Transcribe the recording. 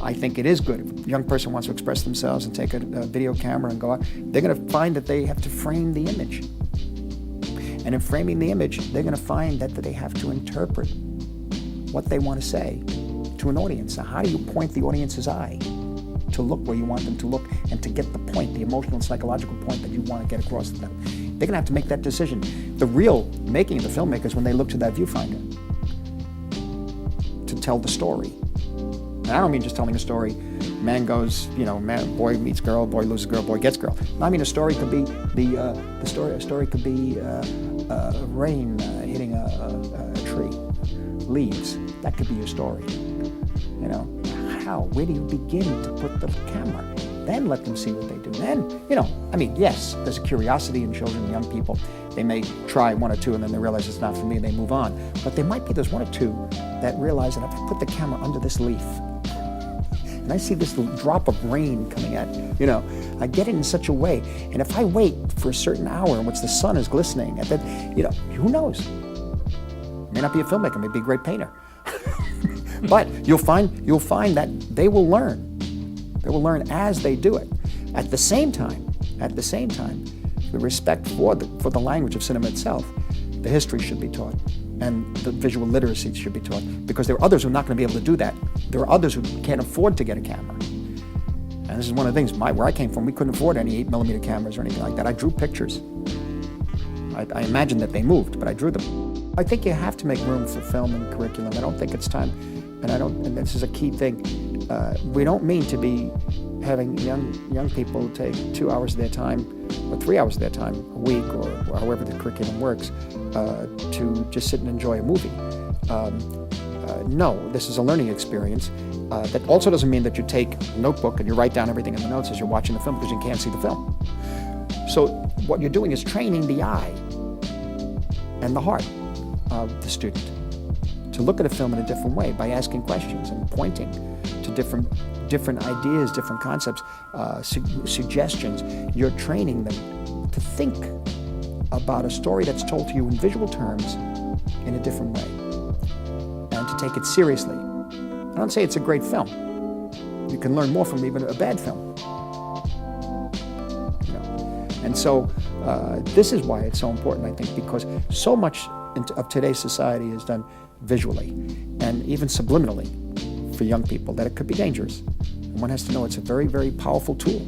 I think it is good. If a young person wants to express themselves and take a video camera and go out, they're going to find that they have to frame the image. And in framing the image, they're going to find that they have to interpret what they want to say to an audience. So how do you point the audience's eye to look where you want them to look and to get the point, the emotional and psychological point that you want to get across to them? They're going to have to make that decision. The real making of the filmmakers when they look to that viewfinder to tell the story. And I don't mean just telling a story, man goes, boy meets girl, boy loses girl, boy gets girl. I mean a story could be a story could be rain hitting a tree, leaves. That could be your story. Where do you begin to put the camera? Then let them see what they do. Then, yes, there's a curiosity in children, young people. They may try one or two and then they realize it's not for me and they move on. But there might be those one or two that realize that if I put the camera under this leaf and I see this drop of rain coming at, I get it in such a way. And if I wait for a certain hour in which the sun is glistening, and then, who knows? May not be a filmmaker, may be a great painter. But you'll find that they will learn. They will learn as they do it. At the same time, the respect for the language of cinema itself, the history should be taught, and the visual literacy should be taught, because there are others who are not going to be able to do that. There are others who can't afford to get a camera. And this is one of the things, where I came from, we couldn't afford any 8mm cameras or anything like that. I drew pictures. I imagined that they moved, but I drew them. I think you have to make room for film and curriculum. I don't think it's time, and this is a key thing. We don't mean to be having young people take 2 hours of their time or 3 hours of their time a week or however the curriculum works to just sit and enjoy a movie. No, this is a learning experience. That also doesn't mean that you take a notebook and you write down everything in the notes as you're watching the film, because you can't see the film. So what you're doing is training the eye and the heart of the student to look at a film in a different way by asking questions and pointing to different ideas, different concepts, suggestions. You're training them to think about a story that's told to you in visual terms in a different way, and to take it seriously. I don't say it's a great film. You can learn more from even a bad film. And so this is why it's so important, I think, because so much of today's society is done visually and even subliminally for young people that it could be dangerous. And one has to know it's a very, very powerful tool.